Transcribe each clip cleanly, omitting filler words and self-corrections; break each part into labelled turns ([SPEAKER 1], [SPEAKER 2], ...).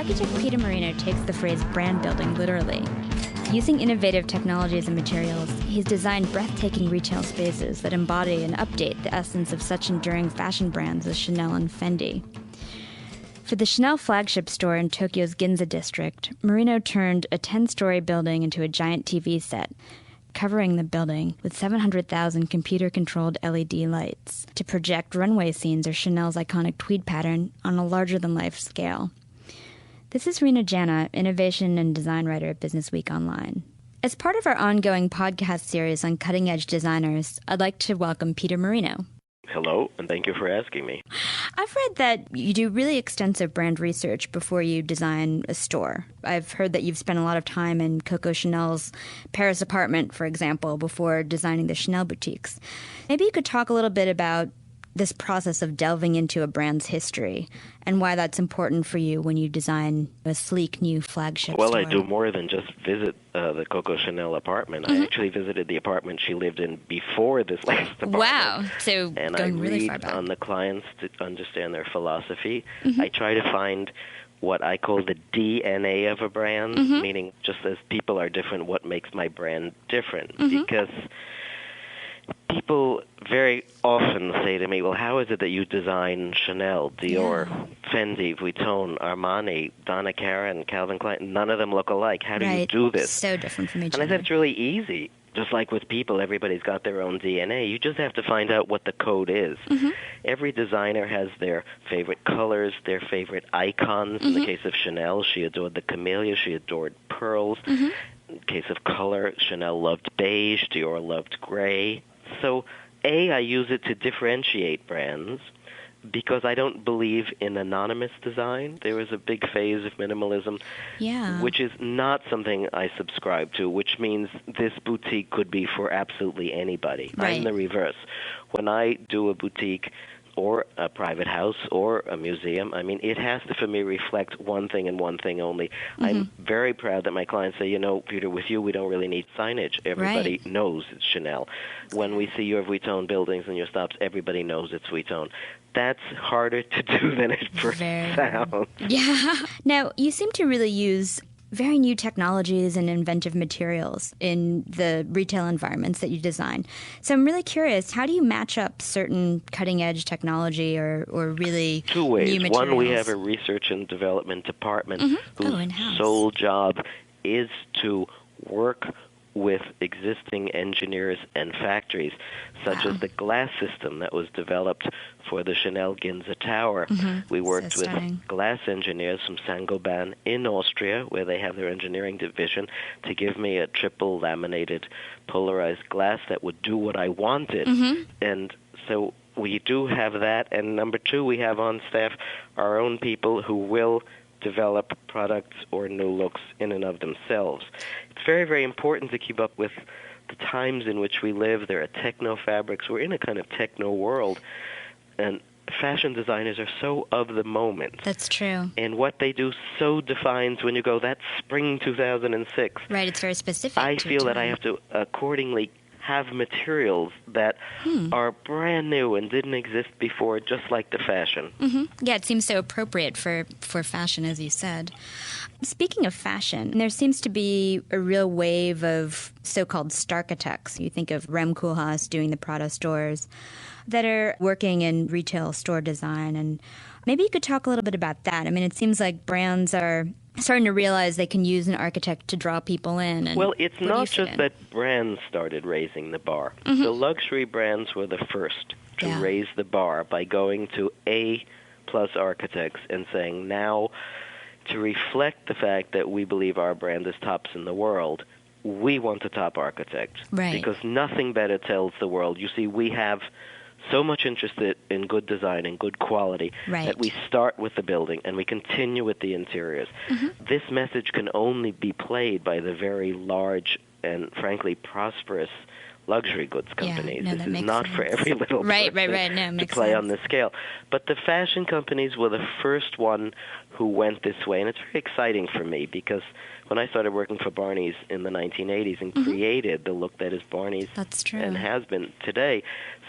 [SPEAKER 1] Architect Peter Marino takes the phrase brand building literally. Using innovative technologies and materials, he's designed breathtaking retail spaces that embody and update the essence of such enduring fashion brands as Chanel and Fendi. For the Chanel flagship store in Tokyo's Ginza district, Marino turned a 10-story building into a giant TV set, covering the building with 700,000 computer-controlled LED lights to project runway scenes or Chanel's iconic tweed pattern on a larger-than-life scale. This is Rena Jana, innovation and design writer at Business Week Online. As part of our ongoing podcast series on cutting-edge designers, I'd like to welcome Peter Marino.
[SPEAKER 2] Hello, and thank you for asking me.
[SPEAKER 1] I've read that you do really extensive brand research before you design a store. I've heard that you've spent a lot of time in Coco Chanel's Paris apartment, for example, before designing the Chanel boutiques. Maybe you could talk a little bit about this process of delving into a brand's history and why that's important for you when you design a sleek new flagship store.
[SPEAKER 2] Well, I do more than just visit the Coco Chanel apartment. I actually visited the apartment she lived in before this last apartment.
[SPEAKER 1] Wow. So
[SPEAKER 2] and
[SPEAKER 1] going
[SPEAKER 2] I
[SPEAKER 1] really
[SPEAKER 2] read
[SPEAKER 1] far back.
[SPEAKER 2] on the clients to understand their philosophy. I try to find what I call the DNA of a brand, meaning just as people are different, what makes my brand different. Because people very often say to me, well, how is it that you design Chanel, Dior, Fendi, Vuitton, Armani, Donna Karan, Calvin Klein? None of them look alike. How do you do this?
[SPEAKER 1] So different from each
[SPEAKER 2] other.
[SPEAKER 1] other.
[SPEAKER 2] And I said it's really easy. Just like with people, everybody's got their own DNA. You just have to find out what the code is. Every designer has their favorite colors, their favorite icons. In the case of Chanel, she adored the camellia, she adored pearls. In the case of color, Chanel loved beige, Dior loved gray. So, I use it to differentiate brands because I don't believe in anonymous design. There is a big phase of minimalism, which is not something I subscribe to, which means this boutique could be for absolutely anybody.
[SPEAKER 1] Right.
[SPEAKER 2] I'm the reverse. When I do a boutique or a private house or a museum, I mean, it has to, for me, reflect one thing and one thing only. I'm very proud that my clients say, you know, Peter, with you, we don't really need signage. Everybody knows it's Chanel. When we see your Vuitton buildings and your stops, everybody knows it's Vuitton. That's harder to do than it first sounds.
[SPEAKER 1] Yeah. Now, you seem to really use very new technologies and inventive materials in the retail environments that you design. So I'm really curious, how do you match up certain cutting-edge technology or really
[SPEAKER 2] Two ways.
[SPEAKER 1] new materials?
[SPEAKER 2] One, we have a research and development department whose sole job is to work with existing engineers and factories, such as the glass system that was developed for the Chanel Ginza Tower. We worked with glass engineers from Saint-Gobain in Austria, where they have their engineering division, to give me a triple laminated polarized glass that would do what I wanted. And so we do have that. And number two, we have on staff our own people who will develop products or new looks in and of themselves. It's very, very important to keep up with the times in which we live. There are techno fabrics. We're in a kind of techno world, and fashion designers are so of the moment.
[SPEAKER 1] That's true.
[SPEAKER 2] And what they do so defines when you go, that's spring 2006.
[SPEAKER 1] Right, it's very specific.
[SPEAKER 2] I feel that I have to accordingly have materials that are brand new and didn't exist before, just like the fashion.
[SPEAKER 1] Yeah, it seems so appropriate for fashion, as you said. Speaking of fashion, there seems to be a real wave of so-called starchitects. You think of Rem Koolhaas doing the Prada stores that are working in retail store design. And maybe you could talk a little bit about that. I mean, it seems like brands are starting to realize they can use an architect to draw people in. And
[SPEAKER 2] well, it's not just that brands started raising the bar. The luxury brands were the first to raise the bar by going to A-plus architects and saying, now, to reflect the fact that we believe our brand is tops in the world, we want a top architect.
[SPEAKER 1] Right.
[SPEAKER 2] Because nothing better tells the world. You see, we have so much interested in good design and good quality that we start with the building and we continue with the interiors. This message can only be played by the very large and, frankly, prosperous luxury goods companies.
[SPEAKER 1] This
[SPEAKER 2] is not
[SPEAKER 1] sense.
[SPEAKER 2] For every little person to play on this scale. But the fashion companies were the first one who went this way, and it's very exciting for me because when I started working for Barney's in the 1980s and created the look that is Barney's and has been today,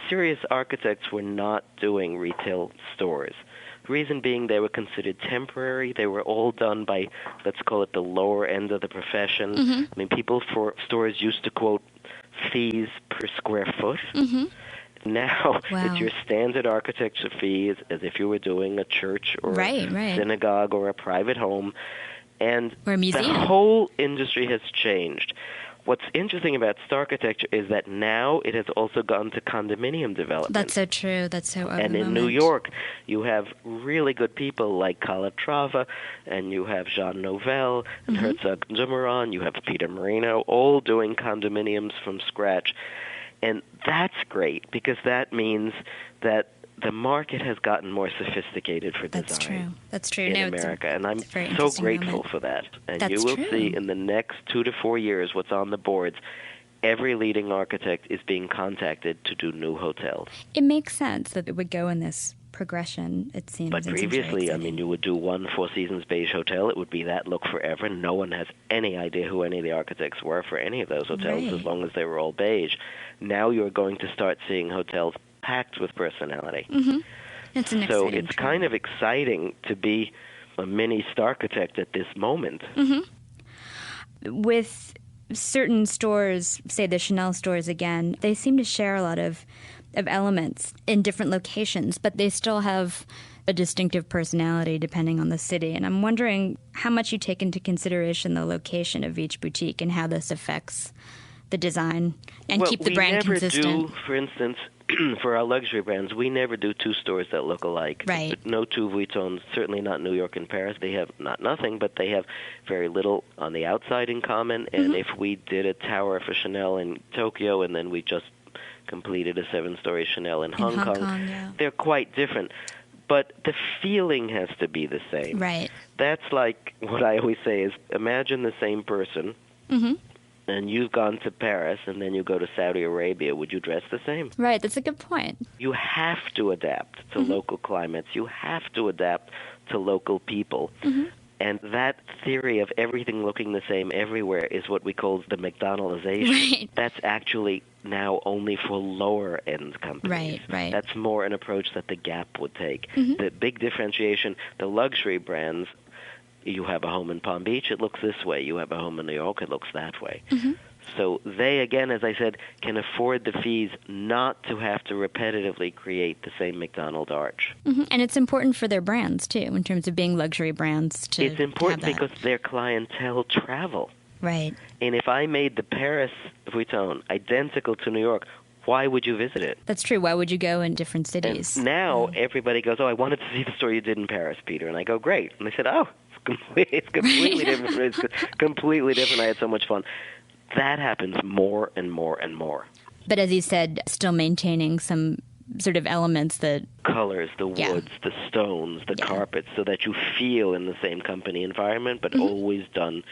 [SPEAKER 2] serious architects were not doing retail stores. reason being they were considered temporary. They were all done by, let's call it the lower end of the profession.
[SPEAKER 1] Mm-hmm.
[SPEAKER 2] I mean, people for stores used to quote fees per square foot.
[SPEAKER 1] Mm-hmm.
[SPEAKER 2] Now
[SPEAKER 1] Wow.
[SPEAKER 2] it's your standard architecture fees as if you were doing a church or a synagogue or a private home. And
[SPEAKER 1] or a museum.
[SPEAKER 2] The whole industry has changed. What's interesting about architecture is that now it has also gone to condominium development.
[SPEAKER 1] That's so true. That's so
[SPEAKER 2] And in New York, you have really good people like Calatrava, and you have Jean Nouvel, and Herzog Zimmermann, you have Peter Marino, all doing condominiums from scratch. And that's great, because that means that the market has gotten more sophisticated for design.
[SPEAKER 1] That's true.
[SPEAKER 2] In America, and I'm so grateful for that. And you will see in the next 2 to 4 years what's on the boards. Every leading architect is being contacted to do new hotels.
[SPEAKER 1] It makes sense that it would go in this progression, it seems.
[SPEAKER 2] But previously, I mean, you would do one Four Seasons beige hotel. It would be that look forever. No one has any idea who any of the architects were for any of those hotels, as long as they were all beige. Now you're going to start seeing hotels packed with personality.
[SPEAKER 1] It's an
[SPEAKER 2] so it's kind of exciting to be a mini architect at this moment.
[SPEAKER 1] With certain stores, say the Chanel stores again, they seem to share a lot of elements in different locations, but they still have a distinctive personality depending on the city. And I'm wondering how much you take into consideration the location of each boutique and how this affects the design and keep the brand consistent.
[SPEAKER 2] We never do, for instance, for our luxury brands, we never do two stores that look alike.
[SPEAKER 1] Right.
[SPEAKER 2] No two Vuittons, certainly not New York and Paris. They have not nothing, but they have very little on the outside in common. And if we did a tower for Chanel in Tokyo and then we just completed a 7-story Chanel in Hong Kong, they're quite different. But the feeling has to be the same.
[SPEAKER 1] Right.
[SPEAKER 2] That's like what I always say is, imagine the same person, and you've gone to Paris, and then you go to Saudi Arabia. Would you dress the same?
[SPEAKER 1] Right, that's a good point.
[SPEAKER 2] You have to adapt to local climates. You have to adapt to local people. And that theory of everything looking the same everywhere is what we call the McDonaldization.
[SPEAKER 1] Right.
[SPEAKER 2] That's actually now only for lower-end companies.
[SPEAKER 1] Right.
[SPEAKER 2] That's more an approach that the Gap would take. The big differentiation, the luxury brands, you have a home in Palm Beach, it looks this way. You have a home in New York, it looks that way. So they, again, as I said, can afford the fees not to have to repetitively create the same McDonald arch.
[SPEAKER 1] And it's important for their brands, too, in terms of being luxury brands.
[SPEAKER 2] It's important because their clientele travel.
[SPEAKER 1] Right.
[SPEAKER 2] And if I made the Paris Vuitton identical to New York, why would you visit it?
[SPEAKER 1] That's true. Why would you go in different cities?
[SPEAKER 2] And now everybody goes, I wanted to see the store you did in Paris, Peter. And I go, great. And they said, it's completely different. It's completely different. I had so much fun. That happens more and more and more.
[SPEAKER 1] But as you said, still maintaining some sort of elements that...
[SPEAKER 2] colors, the woods, the stones, the carpets, so that you feel in the same company environment, but always done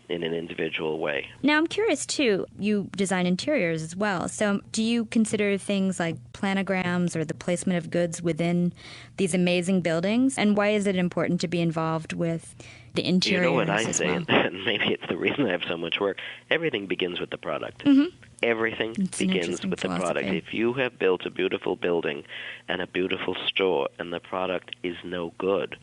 [SPEAKER 2] in an individual way.
[SPEAKER 1] Now, I'm curious, too, you design interiors as well. So do you consider things like planograms or the placement of goods within these amazing buildings? And why is it important to be involved with the interiors?
[SPEAKER 2] You know what I say, and maybe it's the reason I have so much work, everything begins with the product. Everything begins with the product. If you have built a beautiful building and a beautiful store and the product is no good,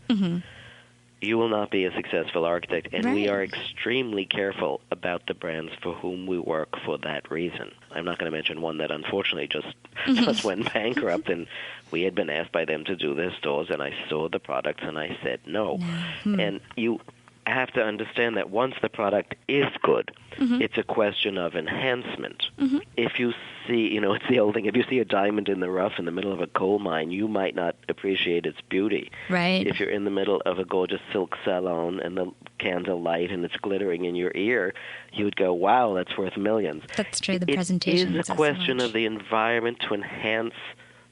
[SPEAKER 2] you will not be a successful architect. And we are extremely careful about the brands for whom we work for that reason. I'm not going to mention one that unfortunately just went bankrupt, and we had been asked by them to do their stores, and I saw the products and I said no. And you have to understand that once the product is good, it's a question of enhancement. If you see, it's the old thing, if you see a diamond in the rough in the middle of a coal mine, you might not appreciate its beauty.
[SPEAKER 1] Right.
[SPEAKER 2] If you're in the middle of a gorgeous silk salon and the candle light and it's glittering in your ear, you would go, wow, that's worth millions.
[SPEAKER 1] That's true, the presentation.
[SPEAKER 2] It is a question of the environment to enhance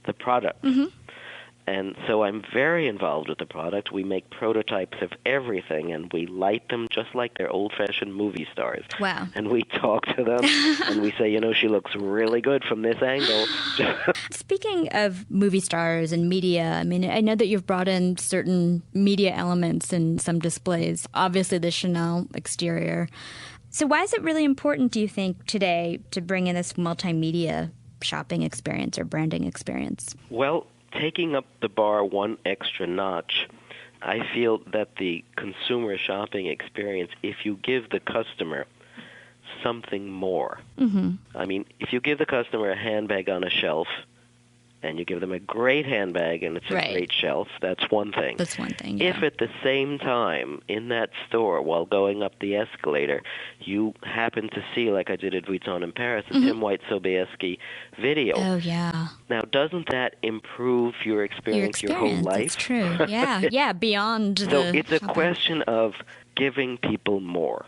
[SPEAKER 2] the product. And so I'm very involved with the product. We make prototypes of everything, and we light them just like they're old-fashioned movie stars.
[SPEAKER 1] Wow.
[SPEAKER 2] And we talk to them, and we say, she looks really good from this angle.
[SPEAKER 1] Speaking of movie stars and media, I mean, I know that you've brought in certain media elements in some displays, obviously the Chanel exterior. So why is it really important, do you think, today to bring in this multimedia shopping experience or branding experience?
[SPEAKER 2] Well, taking up the bar one extra notch, I feel that the consumer shopping experience, if you give the customer something more, I mean, if you give the customer a handbag on a shelf, and you give them a great handbag and it's a great shelf, that's one thing.
[SPEAKER 1] That's one thing, yeah.
[SPEAKER 2] If at the same time in that store, while going up the escalator, you happen to see, like I did at Vuitton in Paris, a Tim White-Sobieski video.
[SPEAKER 1] Oh, yeah.
[SPEAKER 2] Now, doesn't that improve your experience your whole life?
[SPEAKER 1] That's true. Yeah, yeah, beyond
[SPEAKER 2] so
[SPEAKER 1] the
[SPEAKER 2] it's a question of giving people more.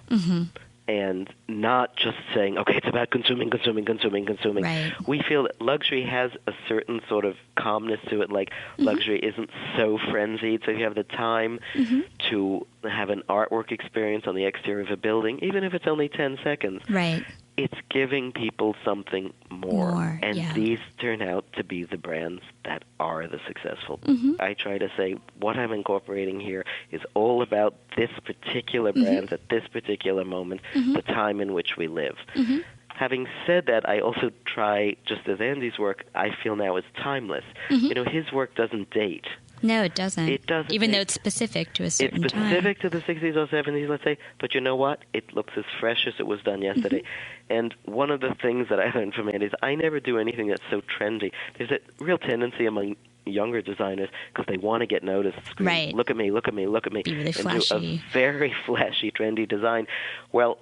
[SPEAKER 2] And not just saying, okay, it's about consuming.
[SPEAKER 1] Right.
[SPEAKER 2] We feel that luxury has a certain sort of calmness to it, like luxury isn't so frenzied, so if you have the time to have an artwork experience on the exterior of a building, even if it's only 10 seconds,
[SPEAKER 1] right.
[SPEAKER 2] It's giving people something more. And these turn out to be the brands that are the successful. I try to say what I'm incorporating here is all about this particular brand at this particular moment, the time in which we live. Having said that, I also try, just as Andy's work, I feel now is timeless. You know, his work doesn't date.
[SPEAKER 1] No, it doesn't.
[SPEAKER 2] It doesn't.
[SPEAKER 1] Even though it's specific to a certain time.
[SPEAKER 2] It's specific to the 60s or 70s, let's say. But you know what? It looks as fresh as it was done yesterday. And one of the things that I learned from Andy is I never do anything that's so trendy. There's a real tendency among younger designers, because they want to get noticed, scream,
[SPEAKER 1] right.
[SPEAKER 2] look at me, look at me, look at me,
[SPEAKER 1] be really
[SPEAKER 2] and
[SPEAKER 1] flashy.
[SPEAKER 2] do a very flashy, trendy design. Well,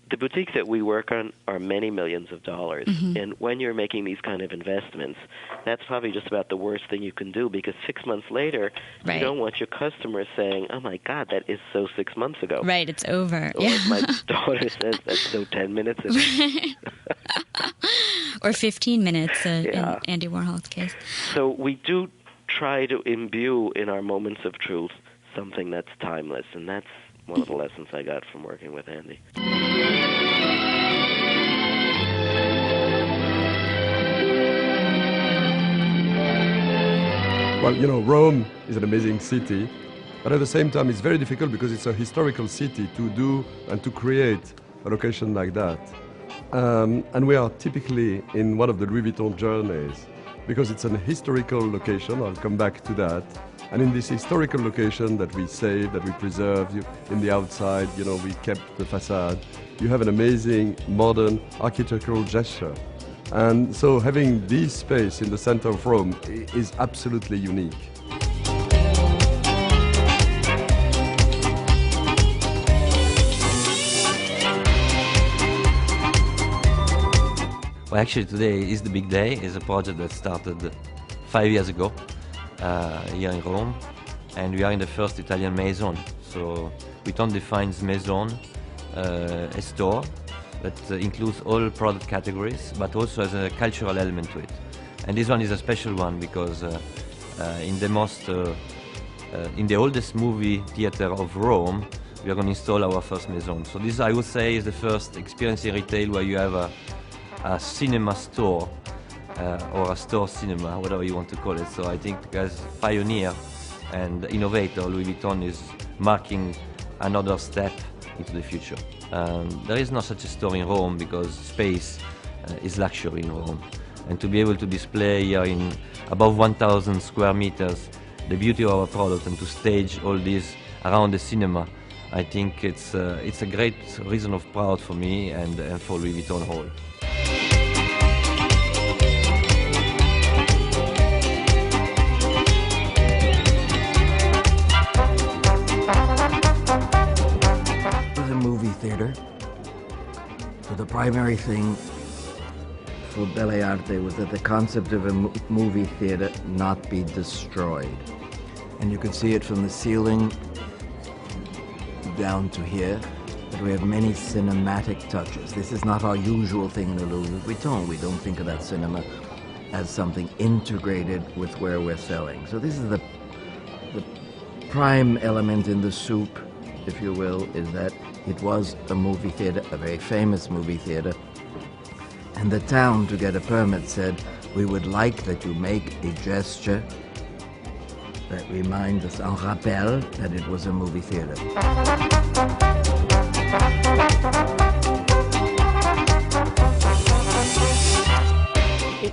[SPEAKER 2] the boutiques that we work on are many millions of dollars. And when you're making these kind of investments, that's probably just about the worst thing you can do, because 6 months later, you don't want your customers saying, oh, my God, that is so 6 months ago.
[SPEAKER 1] Right, it's over.
[SPEAKER 2] Or as my daughter says, that's so 10 minutes ago.
[SPEAKER 1] Or 15 minutes in Andy Warhol's case.
[SPEAKER 2] So we do try to imbue in our moments of truth something that's timeless, and that's one of the lessons I got from working with Andy.
[SPEAKER 3] Well, you know, Rome is an amazing city, but at the same time it's very difficult because it's a historical city to do and to create a location like that. And we are typically in one of the Louis Vuitton journeys because it's an historical location. I'll come back to that. And in this historical location that we saved, that we preserved, in the outside, you know, we kept the facade. You have an amazing modern architectural gesture. And so having this space in the center of Rome is absolutely unique.
[SPEAKER 4] Well, actually today is the big day. It's a project that started 5 years ago here in Rome, and we are in the first Italian maison. So Vuitton defines maison, a store that includes all product categories, but also has a cultural element to it. And this one is a special one because in the oldest movie theater of Rome, we are going to install our first maison. So this, I would say, is the first experience in retail where you have a cinema store, or a store cinema, whatever you want to call it. So I think as pioneer and innovator, Louis Vuitton is marking another step into the future. There is no such a store in Rome because space is luxury in Rome. And to be able to display here in above 1,000 square meters the beauty of our product and to stage all this around the cinema, I think it's a great reason of pride for me and for Louis Vuitton Hall.
[SPEAKER 5] Theater. So the primary thing for Belle Arte was that the concept of a movie theater not be destroyed. And you can see it from the ceiling down to here, that we have many cinematic touches. This is not our usual thing in the Louis Vuitton. We don't think of that cinema as something integrated with where we're selling. So this is the prime element in the soup, if you will, is that it was a movie theater, a very famous movie theater. And the town, to get a permit, said, we would like that you make a gesture that reminds us, en rappel, that it was a movie theater.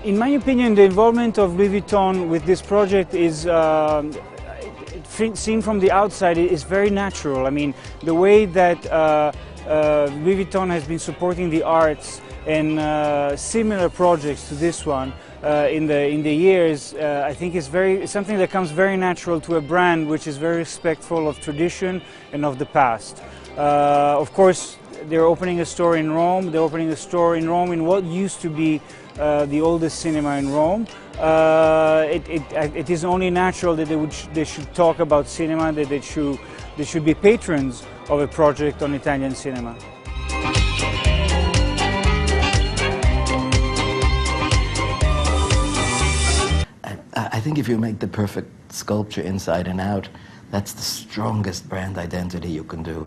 [SPEAKER 6] In my opinion, the involvement of Louis Vuitton with this project is, seen from the outside, is very natural. I mean, the way that Louis Vuitton has been supporting the arts and similar projects to this one in the years, I think is something that comes very natural to a brand which is very respectful of tradition and of the past. Of course, they're opening a store in Rome. They're opening a store in Rome in what used to be the oldest cinema in Rome. It is only natural that they should talk about cinema, that they should be patrons of a project on Italian cinema.
[SPEAKER 5] I think if you make the perfect sculpture inside and out, that's the strongest brand identity you can do.